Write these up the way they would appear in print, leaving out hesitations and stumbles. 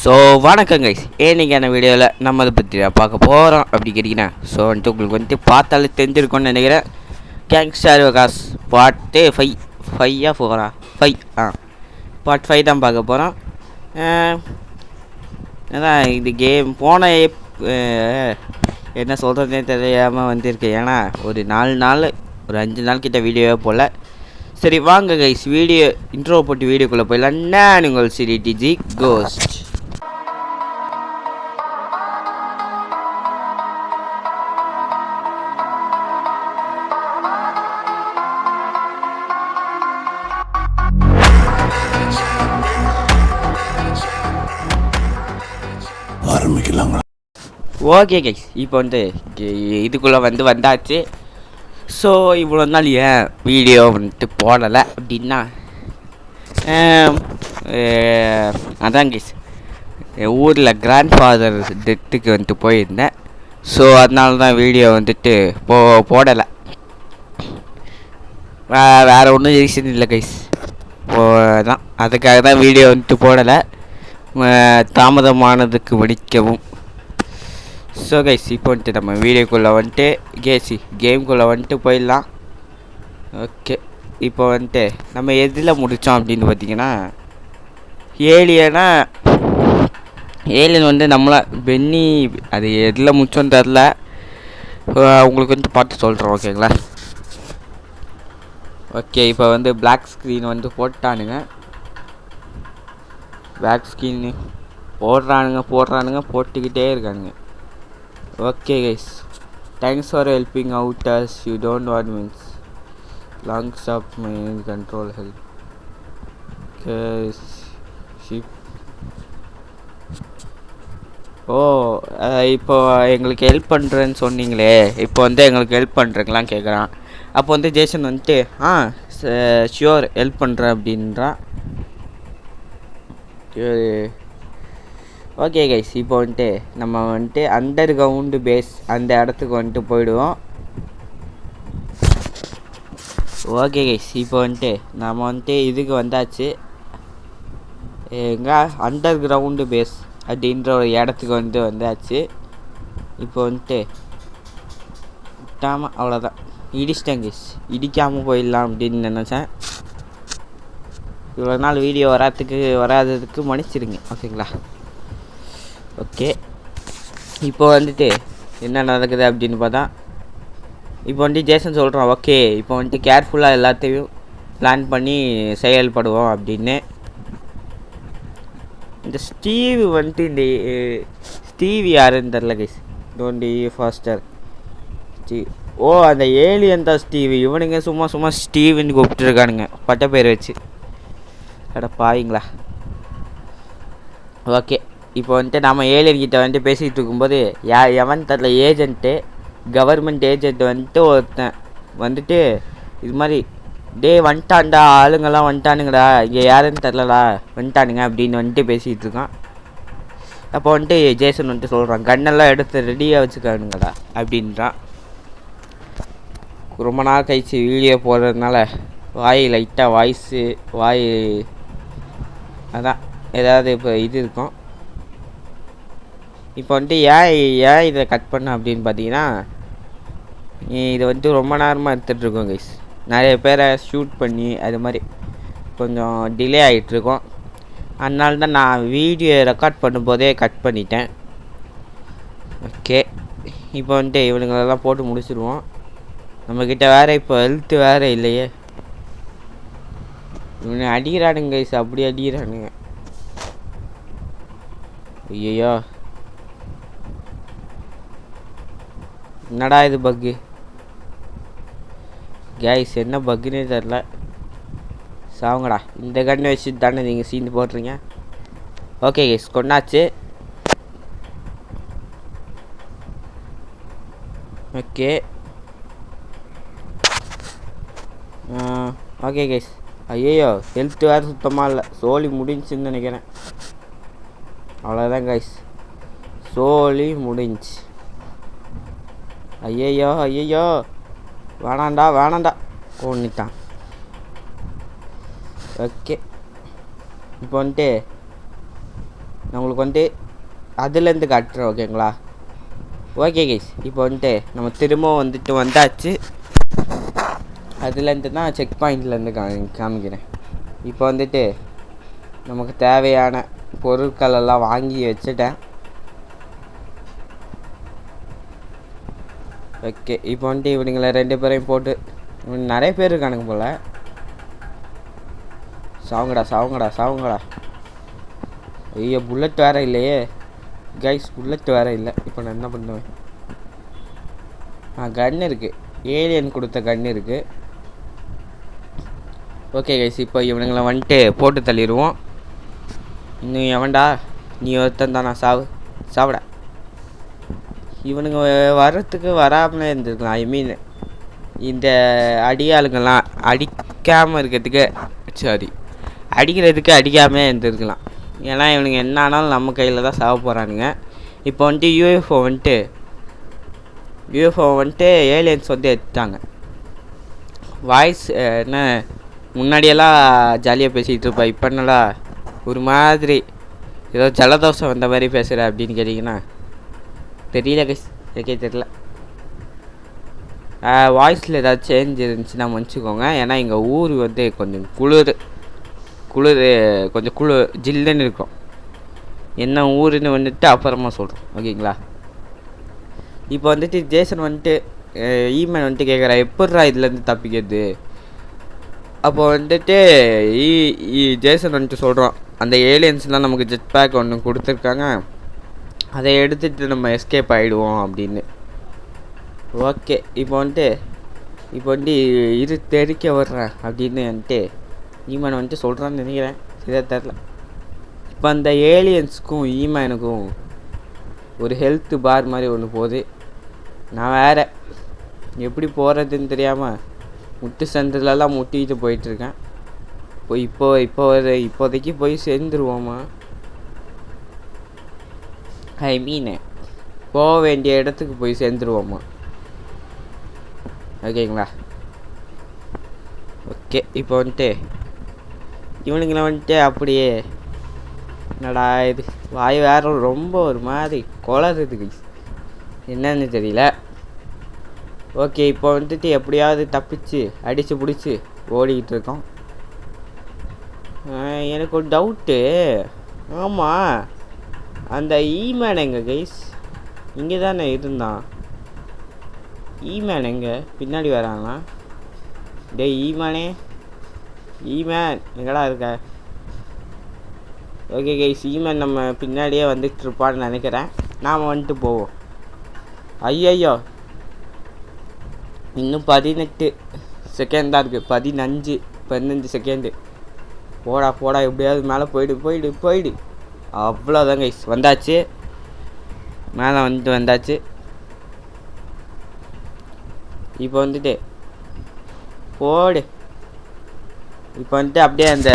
So வணக்கம் guys, ஏன்னைக்கான வீடியோவில் நம்ம அதை பற்றி பார்க்க போகிறோம் அப்படி கேட்டிங்கன்னா, ஸோ வந்துட்டு உங்களுக்கு வந்துட்டு பார்த்தாலே தெரிஞ்சிருக்கும்னு நினைக்கிறேன். கேங்ஸ்டர் விகாஸ் பார்ட்டு 5 பார்ட் 5 தான் பார்க்க போகிறோம். அதான் இது கேம் போன என்ன சொல்கிறதுனே தெரியாமல் வந்திருக்கு. ஏன்னா ஒரு 4 நாள் ஒரு 5 நாள் கிட்ட வீடியோவே போல். சரி வாங்க கைஸ், வீடியோ இன்ட்ரோ போட்டு வீடியோக்குள்ளே போயிடலாம். நான் உங்கள் சிடிஜி கோஸ்ட். ஓகே கைஸ், இப்போ வந்து இதுக்குள்ளே வந்தாச்சு. ஸோ இவ்வளோ நாள் ஏன் வீடியோ வந்துட்டு போடலை அப்படின்னா, அதான் கைஸ் என் ஊரில் கிராண்ட் ஃபாதர் டெத்துக்கு வந்துட்டு போயிருந்தேன். ஸோ அதனால தான் வீடியோ வந்துட்டு போடலை. வேறு ஒன்றும் ரீசன் இல்லை கைஸ். தான் அதுக்காக தான் வீடியோ வந்துட்டு போடலை, தாமதமானதுக்கு மன்னிக்கவும். ஸோ கைஸ், இப்போ வந்துட்டு நம்ம வீடியோக்குள்ளே வந்துட்டு கேமுக்குள்ளே வந்துட்டு போயிடலாம். ஓகே, இப்போ வந்துட்டு நம்ம எதில் முடித்தோம் அப்படின்னு பார்த்தீங்கன்னா, ஏலியன் வந்து நம்மளை பென்னி அது எதில் முடிச்சோன்னு தெரில, உங்களுக்கு வந்து பார்த்து சொல்கிறோம். ஓகேங்களா? ஓகே, இப்போ வந்து பிளாக் ஸ்க்ரீன் வந்து போட்டானுங்க. பிளாக் ஸ்க்ரீன் போடுறானுங்க போட்டுக்கிட்டே இருக்கானுங்க. Okay guys, thanks for helping out us you don't what means longs of my control help ship. இப்போ எங்களுக்கு ஹெல்ப் பண்ணுறேன்னு சொன்னீங்களே, இப்போ வந்து எங்களுக்கு ஹெல்ப் பண்ணுறீங்களான்னு கேட்குறான். அப்போ வந்து ஜேசன் வந்துட்டு ஷியோர் ஹெல்ப் பண்ணுறேன் அப்படின்றான். ஓகே கைஸ், இப்போ வந்துட்டு நம்ம வந்துட்டு அண்டர் கிரவுண்டு பேஸ் அந்த இடத்துக்கு வந்துட்டு போயிடுவோம். ஓகே கைஸ், இப்போ வந்துட்டு நம்ம வந்துட்டு இதுக்கு வந்தாச்சு. எங்கே அண்டர் கிரவுண்டு பேஸ் அப்படின்ற ஒரு இடத்துக்கு வந்துட்டு வந்தாச்சு. இப்போ வந்துட்டு விட்டாமல் அவ்வளோதான், இடிச்சிட்டேன் கைஸ். இடிக்காமல் போயிடலாம் அப்படின்னு நினச்சேன். இவ்வளோ நாள் வீடியோ வராததுக்கு மன்னிச்சிடுங்க. ஓகேங்களா? ஓகே, இப்போ வந்துட்டு என்ன நடக்குது அப்படின்னு பார்த்தா, இப்போ வந்துட்டு ஜேசன் சொல்கிறான், ஓகே இப்போ வந்துட்டு கேர்ஃபுல்லாக எல்லாத்தையும் பிளான் பண்ணி செயல்படுவோம் அப்படின்னு. இந்த ஸ்டீவ் வந்துட்டு ஸ்டீவ் யாருன்னு தெரில guys. Don't be pastor Steve. அந்த ஏலியன் தான் ஸ்டீவ். இவனுங்க சும்மா ஸ்டீவ்னு கூப்பிட்டுருக்கானுங்க பட்ட பேர் வச்சு. அட பாவீங்களா. ஓகே, இப்போ வந்துட்டு நம்ம ஏலியன்கிட்ட வந்துட்டு பேசிகிட்டு இருக்கும்போது எவன் தெரில ஏஜென்ட்டு, கவர்மெண்ட் ஏஜென்ட் வந்துட்டு ஒருத்தன் வந்துட்டு இது மாதிரி வந்துட்டான்டா, ஆளுங்கெல்லாம் வந்துட்டானுங்கடா, இங்கே யாருன்னு தெரிலடா வந்துட்டானுங்க அப்படின்னு வந்துட்டு பேசிகிட்டு இருக்கான். அப்போ வந்துட்டு ஜேசன் வந்துட்டு சொல்கிறான், கண்ணெல்லாம் எடுத்து ரெடியாக வச்சுக்கானுங்கடா அப்படின்றான். ரொம்ப நாள் கழிச்சு வீடியோ போடுறதுனால லைட்டாக வாய் அதான் ஏதாவது இப்போ இது இருக்கும். இப்போ வந்துட்டு ஏன் இதை கட் பண்ண அப்படின்னு பார்த்தீங்கன்னா, இதை வந்துட்டு ரொம்ப நேரமாக எடுத்துகிட்ருக்கோம் கைஸ். நிறைய பேரை ஷூட் பண்ணி அது மாதிரி கொஞ்சம் டிலே ஆகிட்டுருக்கோம். அதனால தான் நான் வீடியோ ரெக்கார்ட் பண்ணும்போதே கட் பண்ணிட்டேன். ஓகே, இப்போ வந்துட்டு இவனுங்களெல்லாம் போட்டு முடிச்சிடுவோம். நம்மக்கிட்ட வேறு இப்போ ஹெல்த்து வேறு இல்லையே. இவனை அடிக்கிறானுங்க கைஸ், அப்படி அடிக்கிறானுங்க. ஐயோ, என்னடா இது பக்கு கைஸ், என்ன பக்குன்னே தெரில. சாவுங்கடா, இந்த கண்ணை வச்சுட்டு தானே நீங்கள் சீந்து போடுறீங்க. ஓகே கைஸ், கொண்டாச்சு. ஓகே ஓகே கைஸ், ஐயோ ஹெல்த் வேறு சுத்தமாக இல்லை. சோலி முடிஞ்சுன்னு நினைக்கிறேன். அவ்வளோதான் கைஸ், சோலி முடிஞ்சு. ஐயோ வேணாண்டா ஒன்றுட்டான். ஓகே, இப்போ வந்துட்டு நம்மளுக்கு வந்துட்டு அதுலேருந்து காட்டுறேன். ஓகேங்களா? ஓகே கைஸ், இப்போ வந்துட்டு நம்ம திரும்பவும் வந்துட்டு வந்தாச்சு. அதுலேருந்து தான் செக் பாயிண்ட்லேருந்து காமிக்கிறேன். இப்போ வந்துட்டு நமக்கு தேவையான பொருட்கள் எல்லாம் வாங்கி வச்சுட்டேன். ஓகே, இப்போ வந்துட்டு இவனுங்களை 2 பேரையும் போட்டு நிறைய பேர் இருக்கானுங்க போல். சாவுங்கடா. ஐயோ, புல்லட் வேறு இல்லையே கைஸ், புல்லட் வேறு இல்லை. இப்போ நான் என்ன பண்ணுவேன்? கன் இருக்குது, ஏலியன் கொடுத்த கன் இருக்குது. ஓகே கைஸ், இப்போ இவனுங்களை வந்துட்டு போட்டு தள்ளிடுவோம். இன்னும் எவன்டா? நீ ஒருத்தன் தானா? சாவிட. இவனுங்க வர்றதுக்கு வராமலே இருந்திருக்கலாம். ஐ மீன் இந்த அடியாளுங்கெல்லாம் அடிக்காமல் இருக்கிறதுக்கு, சாரி, அடிக்கிறதுக்கு அடிக்காமல் இருந்திருக்கலாம். ஏன்னா இவனுங்க என்ன ஆனாலும் நம்ம கையில் தான் சாவ போகிறானுங்க. இப்போ வந்துட்டு யூஎஃப்ஓ வந்துட்டு ஏலியன்ஸ் வந்து எடுத்தாங்க. வாய்ஸ் என்ன முன்னாடியெல்லாம் ஜாலியாக பேசிகிட்டு இருப்பா, இப்போ என்னடா ஒரு மாதிரி ஏதோ ஜலதோஷம் வந்த மாதிரி பேசுகிற அப்படின்னு கேட்டிங்கன்னா தெரியல கைஸ், எனக்கே தெரியல. வாய்ஸில் ஏதாவது சேஞ்ச் இருந்துச்சுன்னா மன்னிச்சிக்கோங்க. ஏன்னா எங்கள் ஊர் வந்து கொஞ்சம் குளிர் கொஞ்சம் ஜில்லுன்னு இருக்கும். என்ன ஊருன்னு வந்துட்டு அப்புறமா சொல்கிறோம். ஓகேங்களா? இப்போ வந்துட்டு ஜேசன் வந்துட்டு ஈமேன் வந்துட்டு கேட்குறா, எப்பட்றா இதுலேருந்து தப்பிக்கிறது? அப்போ வந்துட்டு ஜேசன் வந்துட்டு சொல்கிறோம், அந்த ஏலியன்ஸ்லாம் நமக்கு ஜெட் பேக் ஒன்று கொடுத்துருக்காங்க, அதை எடுத்துகிட்டு நம்ம எஸ்கேப் ஆகிடுவோம் அப்படின்னு. ஓகே, இப்போ வந்துட்டு இரு தெரிக்க வர்றேன் அப்படின்னு வந்துட்டு ஈமேன் வந்துட்டு சொல்கிறான்னு நினைக்கிறேன், சரியாக தெரில. இப்போ அந்த ஏலியன்ஸுக்கும் ஈமேனுக்கும் ஒரு ஹெல்த் பார் மாதிரி ஒன்று போகுது. நான் வேறு எப்படி போகிறதுன்னு தெரியாமல் முட்டு சந்திலெல்லாம் முட்டிக்கிட்டு போயிட்டுருக்கேன். இப்போதைக்கு போய் சேர்ந்துருவோமா? ஐ மீன் போக வேண்டிய இடத்துக்கு போய் சேர்ந்துருவோமா? ஓகேங்களா? ஓகே, இப்போ வந்துட்டு இவனுங்களை வந்துட்டு அப்படியே என்னடா இது வாய் வேற ரொம்ப ஒரு மாதிரி குளறுதுக்கு என்னன்னு தெரியல. ஓகே, இப்போ வந்துட்டு எப்படியாவது தப்பிச்சு அடித்து பிடிச்சி ஓடிக்கிட்டு இருக்கோம். எனக்கு ஒரு டவுட்டு. ஆமாம், அந்த ஈமேன் எங்கே கைஸ்? இங்கே தானே இருந்தான். ஈமேன் எங்கே? பின்னாடி வராங்களா? டேய் ஈமேன் எங்கடா இருக்க? ஓகே கைஸ், ஈமேன் நம்ம பின்னாடியே வந்துட்டு இருப்பான்னு நினைக்கிறேன். நாம் வந்துட்டு போவோம். ஐயோ, இன்னும் 18 செகண்ட் தான் இருக்குது. 15 செகண்டு. போடா எப்படியாவது மேலே போயிடு. அவ்வளோதான் கைஸ், வந்தாச்சு, மேலே வந்தாச்சு. இப்போ வந்துட்டு போடு. இப்போ வந்துட்டு அப்படியே அந்த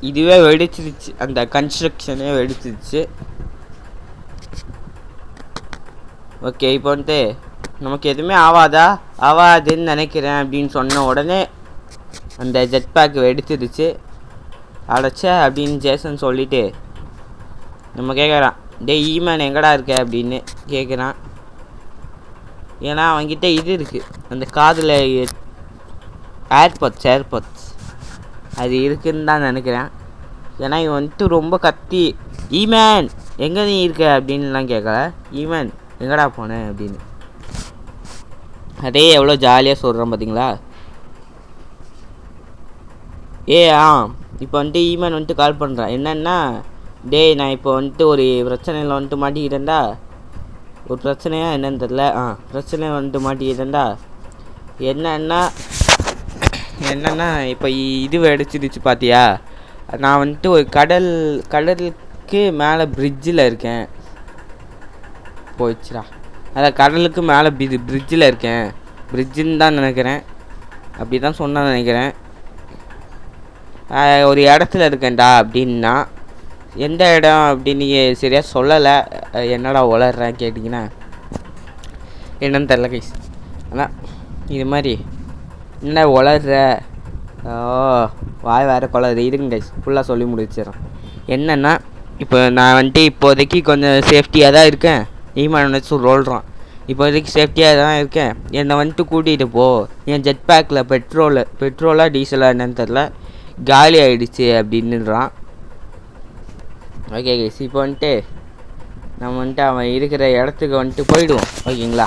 இதுவே வெடிச்சிருச்சு, அந்த கன்ஸ்ட்ரக்ஷனே வெடிச்சிருச்சு. ஓகே, இப்போ வந்துட்டு நமக்கு எதுவுமே ஆகாதுன்னு நினைக்கிறேன் அப்படின்னு சொன்ன உடனே அந்த ஜெட் பேக் வெடிச்சிருச்சு. அடைச்ச அப்படின்னு ஜேசன் சொல்லிவிட்டு நம்ம கேட்குறான், டேய் ஈமேன் எங்கடா இருக்க அப்படின்னு கேட்குறான். ஏன்னா அவன்கிட்ட இது இருக்குது, அந்த காதில் ஏர்பட்ஸ் அது இருக்குதுன்னு தான் நினைக்கிறேன். ஏன்னா இவன் வந்துட்டு ரொம்ப கத்தி, ஈமேன் எங்கே நீ இருக்க அப்படின்லாம் கேட்கல, ஈமேன் எங்கடா போனேன் அப்படின்னு. அதே எவ்வளோ ஜாலியாக சொல்கிறோம் பார்த்தீங்களா? இப்போ வந்துட்டு ஈமேன் வந்துட்டு கால் பண்ணுறான். என்னென்னா, டேய் நான் இப்போ வந்துட்டு ஒரு பிரச்சனையில் வந்துட்டு மாட்டிக்கிட்டேன்டா. ஒரு பிரச்சனையாக என்னன்னு தெரில. பிரச்சனை வந்துட்டு மாட்டிக்கிட்டேன்டா. என்னென்னா இப்போ இது அடிச்சிடுச்சு பார்த்தியா? நான் வந்துட்டு ஒரு கடலுக்கு மேலே பிரிட்ஜில் இருக்கேன். போயிடுச்சுடா. அதான் கடலுக்கு மேலே பிரிட்ஜில் இருக்கேன். பிரிட்ஜுன்னு தான் நினைக்கிறேன், அப்படி தான் சொன்னான்னு நினைக்கிறேன். ஒரு இடத்துல இருக்கேன்டா அப்படின்னா, எந்த இடம் அப்படின்னு சரியாக சொல்லலை. என்னடா உளர்றேன் கேட்டிங்கன்னா என்னன்னு தெரில கைஸ். ஆனால் இது மாதிரி என்ன உளர்ற, வாய் வேறு குளருது. இதுங்க கைஸ் ஃபுல்லாக சொல்லி முடிச்சிடறோம். என்னென்னா இப்போ நான் வந்துட்டு இப்போதைக்கு கொஞ்சம் சேஃப்டியாக தான் இருக்கேன். ஈமான் வச்சு சொல்கிறான், இப்போதைக்கு சேஃப்டியாக தான் இருக்கேன், என்னை வந்துட்டு கூட்டிகிட்டு போ. என் ஜெட் பேக்கில் பெட்ரோலா டீசலா என்னன்னு தெரில, காலி ஆகிடுச்சு அப்படின்னுறான். ஓகே கைஸ், இப்போ வந்துட்டு நம்ம வந்துட்டு அவன் இருக்கிற இடத்துக்கு வந்துட்டு போயிடுவோம். ஓகேங்களா?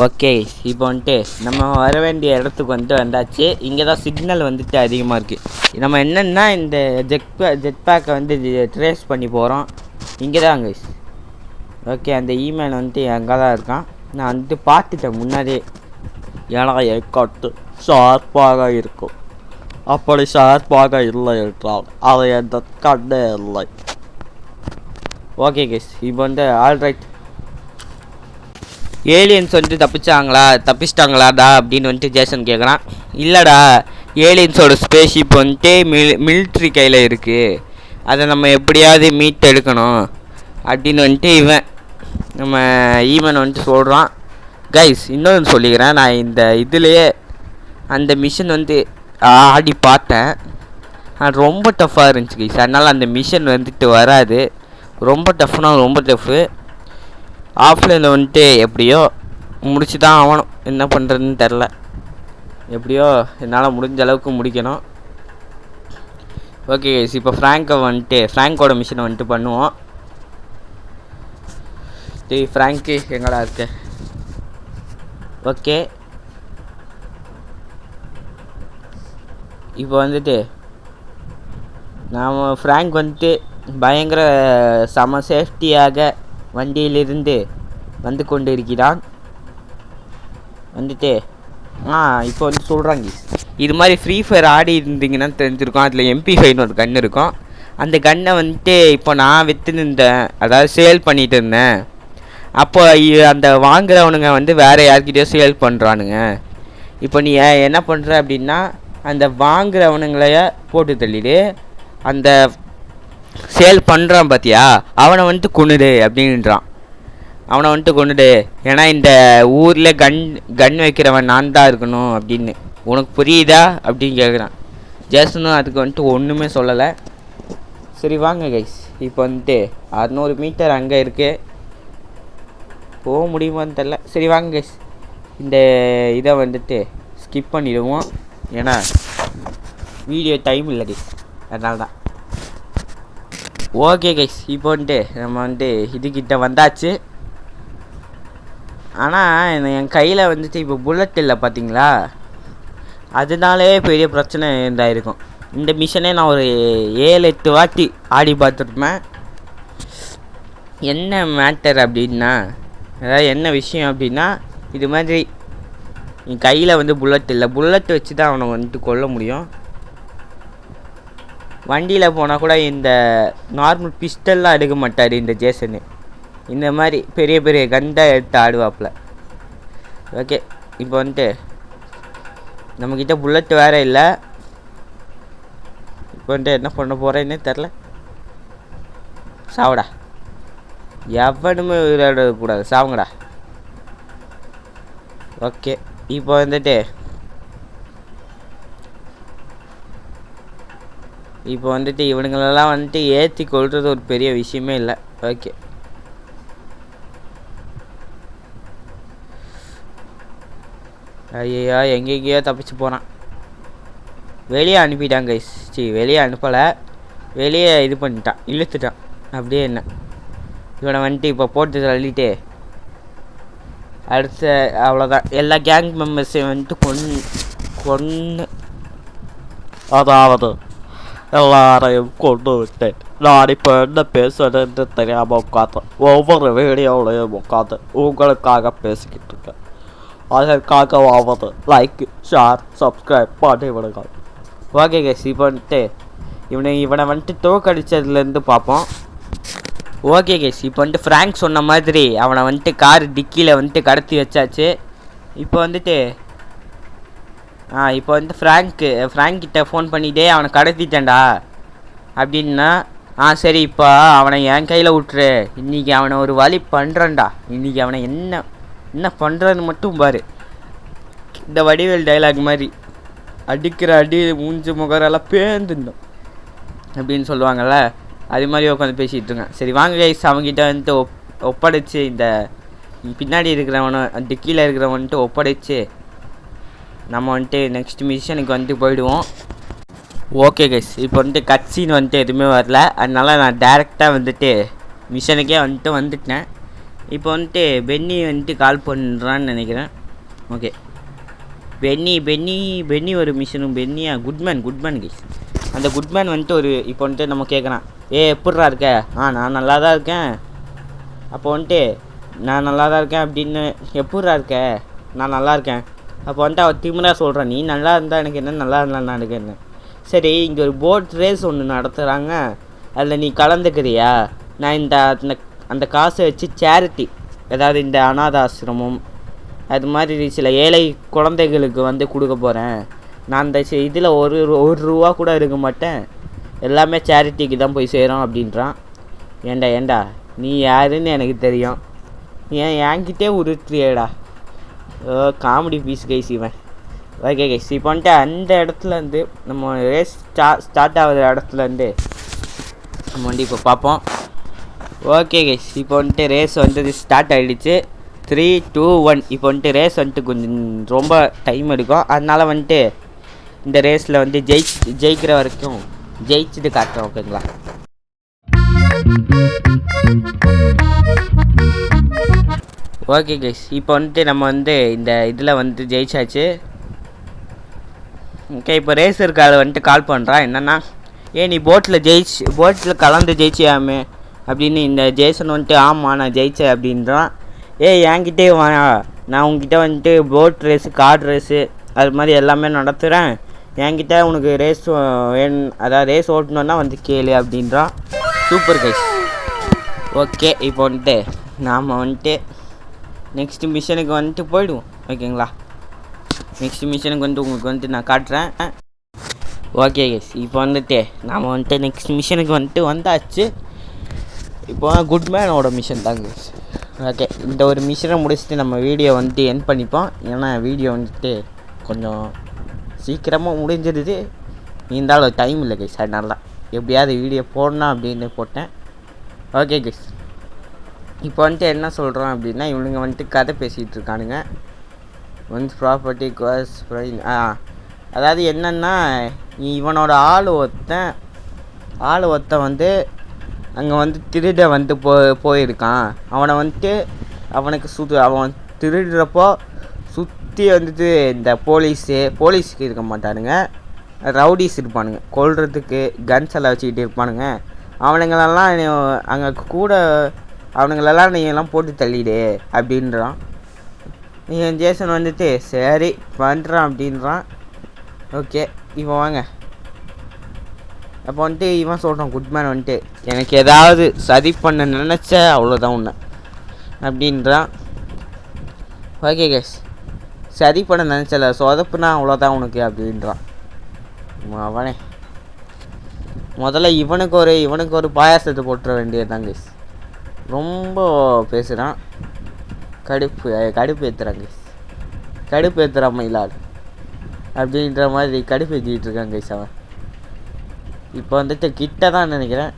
ஓகே, இப்போ வந்துட்டு நம்ம வர வேண்டிய இடத்துக்கு வந்துட்டு வந்தாச்சு. இங்கே தான் சிக்னல் வந்துட்டு அதிகமாக இருக்குது. நம்ம என்னென்னா இந்த ஜெட் பேக்கை வந்து ட்ரேஸ் பண்ணி போகிறோம். இங்கே தான் கைஸ். ஓகே, அந்த இமெயில் வந்துட்டு அங்கே தான் இருக்கான். நான் வந்துட்டு பார்த்துட்டேன் முன்னாடியே. ஏன்னா எக்காட்டு ஷார்ப்பாக இருக்கும். அப்படி ஷார்ப்பாக இல்லை என்றால் அதை எந்த கண்ணே இல்லை. ஓகே கைஸ், இப்போ வந்து ஆல்ரைட். ஏலியன்ஸ் வந்துட்டு தப்பிச்சிட்டாங்களாடா அப்படின்னு வந்துட்டு ஜேசன் கேட்குறான். இல்லைடா, ஏலியன்ஸோட ஸ்பேஸ்ஷிப் வந்துட்டு மிலிட்ரி கையில் இருக்குது, அதை நம்ம எப்படியாவது மீட் எடுக்கணும் அப்படின்னு வந்துட்டு நம்ம ஈமன் வந்துட்டு சொல்கிறான். கைஸ், இன்னொன்று சொல்லிக்கிறேன், நான் இந்த இதுலேயே அந்த மிஷன் வந்து ஆடி பார்த்தேன். அது ரொம்ப டஃப்பாக இருந்துச்சு கைஸ். அதனால் அந்த மிஷன் வந்துட்டு வராது. ரொம்ப டஃப்னா ரொம்ப டஃப்பு. ஆஃப்லைனில் வந்துட்டு எப்படியோ முடிச்சு தான் ஆகணும். என்ன பண்ணுறதுன்னு தெரில. எப்படியோ என்னால் முடிஞ்ச அளவுக்கு முடிக்கணும். ஓகே கைஸ், இப்போ ஃப்ராங்கோட மிஷனை வந்துட்டு பண்ணுவோம். ஃப்ராங்க்கு எங்கடா இருக்கு? ஓகே, இப்போ வந்துட்டு நாம் ஃப்ராங்க் வந்துட்டு பயங்கர சம சேஃப்டியாக வண்டியிலிருந்து வந்து கொண்டு இருக்கிறான். வந்துட்டு இப்போ வந்து சொல்கிறாங்க, இது மாதிரி ஃப்ரீ ஃபயர் ஆடி இருந்தீங்கன்னா தெரிஞ்சிருக்கும். அதில் MP5 ஒரு கன் இருக்கும். அந்த கன்னை வந்துட்டு இப்போ நான் விற்றுருந்தேன், அதாவது சேல் பண்ணிகிட்டு இருந்தேன். அப்போ அந்த வாங்குறவனுங்க வந்து வேறு யார்கிட்டயோ சேல் பண்ணுறானுங்க. இப்போ நீ என்ன பண்ணுற அப்படின்னா, அந்த வாங்குறவனுங்களைய போட்டு தள்ளிடு, அந்த சேல் பண்ணுறான் பார்த்தியா, அவனை வந்துட்டு கொண்டுடு அப்படின்றான். அவனை வந்துட்டு கொண்டுடு, ஏன்னா இந்த ஊரில் கன் வைக்கிறவன் நான் தான் இருக்கணும் அப்படின்னு. உனக்கு புரியுதா அப்படின்னு கேட்குறான். ஜேசனும் அதுக்கு வந்துட்டு ஒன்றுமே சொல்லலை. சரி வாங்க கைஸ், இப்போ வந்துட்டு 600 மீட்டர் அங்கே இருக்குது, போக முடியுமான்னு தெரில. சரி வாங்க கைஸ், இந்த இதை வந்துட்டு ஸ்கிப் பண்ணிடுவோம், ஏன்னா வீடியோ டைம் இல்லை கைஸ், அதனால தான். ஓகே கைஸ், இப்போ வந்துட்டு நம்ம வந்துட்டு இதுக்கிட்ட வந்தாச்சு. ஆனால் என் கையில் வந்துட்டு இப்போ புல்லட் இல்லை பார்த்தீங்களா, அதனாலே பெரிய பிரச்சனை இருந்தாயிருக்கும். இந்த மிஷனே நான் ஒரு 7-8 வாட்டி ஆடி பார்த்துருப்பேன். என்ன மேட்டர் அப்படின்னா, அதாவது என்ன விஷயம் அப்படின்னா, இது மாதிரி என் கையில் வந்து புல்லட் இல்லை. புல்லட் வச்சு தான் அவனை வந்துட்டு கொல்ல முடியும். வண்டியில் போனால் கூட இந்த நார்மல் பிஸ்டல்லாம் எடுக்க மாட்டார் இந்த ஜேசனு. இந்த மாதிரி பெரிய பெரிய கண்டாக எடுத்து ஆடுவாப்பில். ஓகே, இப்போ வந்துட்டு நம்மக்கிட்ட புல்லட் வேறு இல்லை. இப்போ வந்துட்டு என்ன பண்ண போகிறேன்னே தெரில. சாவடா, எவனுமே விளையாடக்கூடாது, சாவுங்கடா. ஓகே, இப்போ வந்துட்டு இவனுங்களெல்லாம் வந்துட்டு ஏற்றி கொள்வது ஒரு பெரிய விஷயமே இல்லை. ஓகே, ஐயா எங்கெங்கேயோ தப்பிச்சு போகிறான். வெளியே அனுப்பிட்டான் கைஸ். வெளியே அனுப்பலை, வெளியே இது பண்ணிட்டான், இழுத்துட்டான் அப்படியே. என்ன இவனை வந்துட்டு இப்போ போட்டு தள்ளிட்டு அடுத்த அவ்வளோதான், எல்லா கேங் மெம்பர்ஸையும் வந்துட்டு கொன்று அதாவது எல்லாரையும் கொண்டு விட்டேன். நான் இப்போ என்ன பேசுறதுன்னு தெரியாமல் உட்காந்தேன். ஒவ்வொரு வீடியோவிலையும் உட்காந்து உங்களுக்காக பேசிக்கிட்டு இருக்கேன். அதற்காகவாவது லைக், ஷேர், சப்ஸ்கிரைப் பண்ணி விடுங்க. ஓகே கைஸ், இப்போ வந்துட்டு இவனை வந்துட்டு தோக்கடிச்சதுலேருந்து பார்ப்போம். ஓகே கைஸ், இப்போ வந்துட்டு ஃப்ராங்க் சொன்ன மாதிரி அவனை வந்துட்டு கார் டிக்கியில் வந்துட்டு கடத்தி வச்சாச்சு. இப்போ வந்துட்டு இப்போ வந்து ஃப்ராங்க்கிட்ட ஃபோன் பண்ணிகிட்டே அவனை கடத்திட்டேன்டா அப்படின்னா, சரி இப்போ அவனை என் கையில் விட்டுரு, இன்றைக்கி அவனை ஒரு வழி பண்ணுறேன்டா, இன்றைக்கி அவனை என்ன பண்ணுறதுன்னு மட்டும் பாரு. இந்த வடிவேல் டைலாக் மாதிரி அடிக்கிற அடி மூஞ்சி முகரெல்லாம் பேர்ந்துடும் அப்படின்னு சொல்லுவாங்கள்ல, அது மாதிரி உட்காந்து பேசிகிட்டு இருக்கேன். சரி வாங்க கைஸ், அவங்ககிட்ட வந்துட்டு ஒப்படைச்சு இந்த பின்னாடி இருக்கிறவனை வந்துட்டு கீழே இருக்கிறவன்ட்டு ஒப்படைச்சு நம்ம வந்துட்டு நெக்ஸ்ட் மிஷனுக்கு வந்துட்டு போயிடுவோம். ஓகே கைஸ், இப்போ வந்துட்டு கட் சீன் வந்துட்டு எதுவுமே வரல, அதனால நான் டேரெக்டாக வந்துட்டு மிஷனுக்கே வந்துட்டேன். இப்போ வந்துட்டு பென்னி வந்துட்டு கால் பண்ணுறான்னு நினைக்கிறேன். ஓகே, பென்னி ஒரு மிஷனும். பென்னியா? Good man guys. அந்த குட்மேன் வந்துட்டு இப்போ வந்துட்டு நம்ம கேட்குறான், எப்பட்றா இருக்க? நான் நல்லா தான் இருக்கேன். அப்போ வந்துட்டு நான் நல்லா தான் இருக்கேன் அப்படின்னு, எப்பட்றா இருக்க? நான் நல்லா இருக்கேன். அப்போ வந்துட்டு அவர் திமிரா சொல்கிறான், நீ நல்லா இருந்தால் எனக்கு என்ன, நல்லா இருந்தால் நான் எனக்கு என்ன. சரி, இங்கே ஒரு போட் ரேஸ் ஒன்று நடத்துகிறாங்க, அதில் நீ கலந்துக்கிறியா? நான் அந்த காசை வச்சு சேரிட்டி, அதாவது இந்த அனாத ஆசிரமம் அது மாதிரி சில ஏழை குழந்தைகளுக்கு வந்து கொடுக்க போகிறேன். நான் அந்த இதில் ஒரு ரூபா கூட இருக்க மாட்டேன், எல்லாமே சேரிட்டிக்கு தான் போய் சேரும் அப்படின்றான். ஏண்டா நீ யாருன்னு எனக்கு தெரியும், என்கிட்டே உருட்டுறியடா. காமெடி பீஸ் கைஸ் இவன். ஓகே கைஸ், இப்போ வந்துட்டு அந்த இடத்துலேருந்து நம்ம ரேஸ் ஸ்டார்ட் ஆகிற இடத்துலேருந்து நம்ம வந்து இப்போ பார்ப்போம். ஓகே கைஸ், இப்போ வந்துட்டு ரேஸ் வந்து ஸ்டார்ட் ஆகிடுச்சு. 3, 2, 1. இப்போ வந்துட்டு ரேஸ் வந்துட்டு கொஞ்சம் ரொம்ப டைம் எடுக்கும், அதனால் வந்துட்டு இந்த ரேஸில் வந்து ஜெயிக்கிற வரைக்கும் ஜெயிச்சுட்டு காட்டுறோம். ஓகேங்களா? ஓகே கைஸ், இப்போ வந்துட்டு நம்ம வந்து இந்த இதில் வந்து ஜெயிச்சாச்சு. ஓகே, இப்போ ரேஸருக்கு அதை வந்துட்டு கால் பண்ணுறான். என்னென்னா, நீ போட்டில் கலந்து ஜெயிச்சியாமே அப்படின்னு இந்த ஜேசன் வந்துட்டு, ஆமாம் நான் ஜெயித்தேன் அப்படின்றான். என்கிட்டே வா, நான் உங்ககிட்ட வந்துட்டு போட் ரேஸு, கார்டு ரேஸு அது மாதிரி எல்லாமே நடத்துகிறேன். என்கிட்ட உனக்கு ரேஸ் அதாவது ரேஸ் ஓட்டணுன்னா வந்து கேளு அப்படின்றான். Super guys. ஓகே, இப்போ வந்துட்டு நாம் வந்துட்டு நெக்ஸ்ட் மிஷனுக்கு வந்துட்டு போயிடுவோம். ஓகேங்களா? நெக்ஸ்ட் மிஷனுக்கு வந்துட்டு உங்களுக்கு வந்துட்டு நான் காட்டுறேன். ஓகே கைஸ், இப்போ வந்துட்டு நாம் வந்துட்டு நெக்ஸ்ட் மிஷனுக்கு வந்துட்டு வந்தாச்சு. இப்போ குட்மேனோட மிஷன் தாங்க. ஓகே, இந்த ஒரு மிஷனை முடிச்சுட்டு நம்ம வீடியோ வந்துட்டு எண்ட் பண்ணிப்போம். ஏன்னா வீடியோ வந்துட்டு கொஞ்சம் சீக்கிரமாக முடிஞ்சிடுது, இருந்தாலும் டைம் இல்லை கைஸ், அதனால எப்படியாவது வீடியோ போடணும் அப்படின்னு போட்டேன். ஓகே கைஸ், இப்போ வந்துட்டு என்ன சொல்கிறோம் அப்படின்னா, இவனுங்க வந்துட்டு கதை பேசிகிட்டு இருக்கானுங்க. ஒன்ஸ் ப்ராப்பர்ட்டி கோஸ் ப்ரைன். அதாவது என்னென்னா, இவனோட ஆள் ஒருத்தன் வந்து அங்கே வந்து திருட வந்து போயிருக்கான். அவன் திருடுறப்போ சுற்றி வந்துட்டு இந்த போலீஸுக்கு இருக்க மாட்டானுங்க, ரவுடிஸ் இருப்பானுங்க, கொல்றதுக்கு கன்ஸ் எல்லாம் வச்சுக்கிட்டு இருப்பானுங்க. அவனுங்களெல்லாம் அங்கே கூட அவனுங்களெல்லாம் நீ எல்லாம் போட்டு தள்ளிடு அப்படின்றான். ஜேசன் வந்துட்டு சரி பண்ணுறான் அப்படின்றான். ஓகே, இப்போ வாங்க. அப்போ வந்துட்டு இவன் சொல்கிறான், குட்மேன் வந்துட்டு, எனக்கு ஏதாவது சரி பண்ண நினச்ச அவ்வளோதான் உன்னை அப்படின்றான். ஓகே கேஸ், சரி பண்ண நினச்சல, சொதப்புனா அவ்வளோதான் உனக்கு அப்படின்றான். அவனே முதல்ல இவனுக்கு ஒரு பாயாசத்தை போட்டுற வேண்டியதுதான் கேஸ். ரொம்ப பேசுகிறான், கடுப்பு ஏற்றுறான் கேஸ், கடுப்பு ஏற்றுறான் மயிலாடு அப்படின்ற மாதிரி கடுப்பு ஏற்றிக்கிட்டு இருக்கான் கேஸ் அவன். இப்போ வந்துட்டு கிட்ட தான் நினைக்கிறேன்.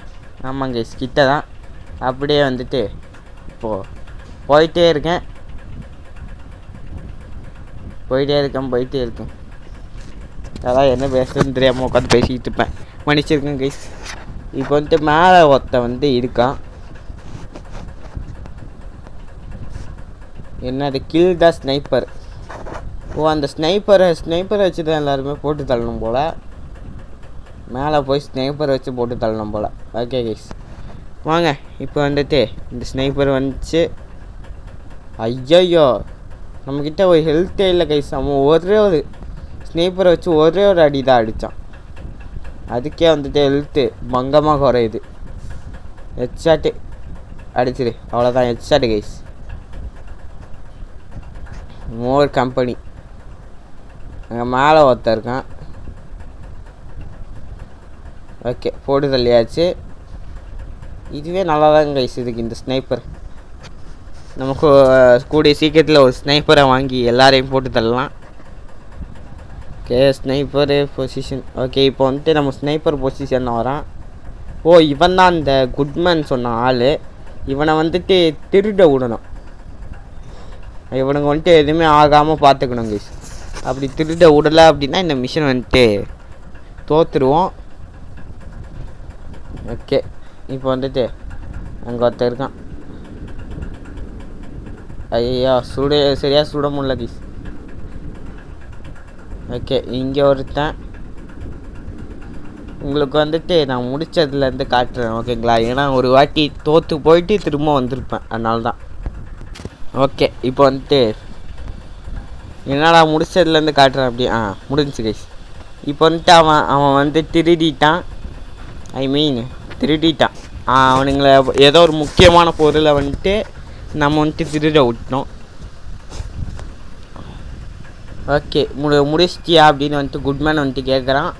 ஆமாங்க கேஸ், கிட்ட தான். அப்படியே வந்துட்டு இப்போது போயிட்டே இருக்கேன். அதான் என்ன பேசுறதுன்னு தெரியாமல் உட்காந்து பேசிக்கிட்டு இருப்பேன், மன்னிச்சிருக்கேன் கைஸ். இப்போ வந்துட்டு மேலே ஒருத்தன் வந்து இருக்கான். என்னது, கில் த ஸ்னைப்பர். அந்த ஸ்னைப்பரை வச்சு தான் எல்லாருமே போட்டு தள்ளணும் போல். மேலே போய் ஸ்னைப்பரை வச்சு போட்டு தள்ளணும் போல். ஓகே கைஸ், வாங்க. இப்போ வந்துட்டு இந்த ஸ்னைப்பர் வந்துச்சு. ஐயோ, நம்மக்கிட்ட ஒரு ஹெல்த்தே இல்லை கைஸ். அவன் ஒரே ஒரு ஸ்னைப்பரை வச்சு ஒரே ஒரு அடி தான் அடித்தான், அதுக்கே வந்துட்டு ஹெல்த்து பங்கமாக குறையுது. ஹெட்ஷாட்டு அடிச்சிடு, அவ்வளோதான். Headshot guys. More company. அங்கே மேலே ஒருத்தர் இருக்கான். ஓகே, போட்டு தள்ளியாச்சு. இதுவே நல்லா தான் கைஸ் இதுக்கு இந்த ஸ்னைப்பர். நமக்கு கூடிய சீக்கிரத்தில் ஒரு ஸ்னைப்பரை வாங்கி எல்லாரையும் போட்டு தள்ளலாம். Okay, sniper position. ஓகே, இப்போ வந்துட்டு நம்ம ஸ்னைப்பர் பொசிஷன் வரான். ஓ இவன் தான் அந்த குட்மேன் சொன்ன ஆள். இவனை வந்துட்டு திருட விடணும். இவனுங்க வந்துட்டு எதுவுமே ஆகாமல் பார்த்துக்கணும் கைஸ். அப்படி திருட விடலை அப்படின்னா இந்த மிஷன் வந்துட்டு தோற்றுருவோம். ஓகே இப்போ வந்துட்டு அங்கே ஒருத்தர் இருக்கான். ஐயா சரியாக சுட முடியல கைஸ். ஓகே இங்கே ஒருத்தன். உங்களுக்கு வந்துட்டு நான் முடித்ததுலேருந்து காட்டுறேன் ஓகேங்களா. ஏன்னா ஒரு வாட்டி தோற்று போயிட்டு திரும்ப வந்திருப்பேன், அதனால தான். ஓகே இப்போ வந்துட்டு என்னடா முடிச்சதுலேருந்து காட்டுறேன் அப்படி. முடிஞ்சிச்சு கைஸ். இப்போ வந்துட்டு அவன் வந்து திருடிட்டான். திருடிட்டான். அவனுங்களை ஏதோ ஒரு முக்கியமான பொருளை வந்துட்டு நம்ம வந்துட்டு திருட விட்டோம். ஓகே முடிச்சிட்டியா அப்படின்னு வந்துட்டு குட்மேன் வந்துட்டு கேட்குறான்.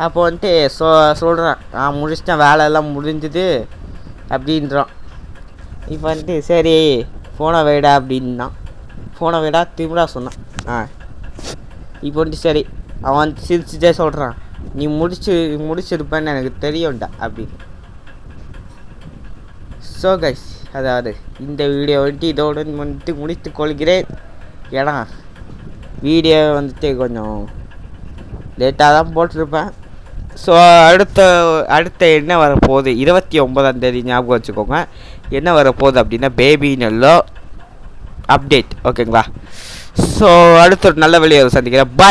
அப்போ வந்துட்டு சொல்கிறான் முடிச்சிட்டேன், வேலையெல்லாம் முடிஞ்சுது அப்படின்றான். இப்போ வந்துட்டு சரி ஃபோனை வைடா அப்படின்னான். ஃபோனை வைடா திரும்படா சொன்னான். இப்போ வந்துட்டு சரி அவன் வந்து சிரிச்சுட்டே சொல்கிறான், நீ முடிச்சிருப்பேன்னு எனக்கு தெரியும்டா அப்படின்னு. ஸோ கைஸ் அதாவது இந்த வீடியோ வந்துட்டு இதோடு வந்துட்டு முடித்து கொள்கிறேன். ஏன்னா வீடியோ வந்துட்டு கொஞ்சம் லேட்டாக தான் போட்டிருப்பேன். ஸோ அடுத்த என்ன வரப்போகுது 29ஆம் தேதி ஞாபகம் வச்சுக்கோங்க. என்ன வரப்போகுது அப்படின்னா பேபி நல்லோ அப்டேட் ஓகேங்களா. ஸோ அடுத்த ஒரு நல்ல வெளியே சந்திக்கிறேன். பாய்.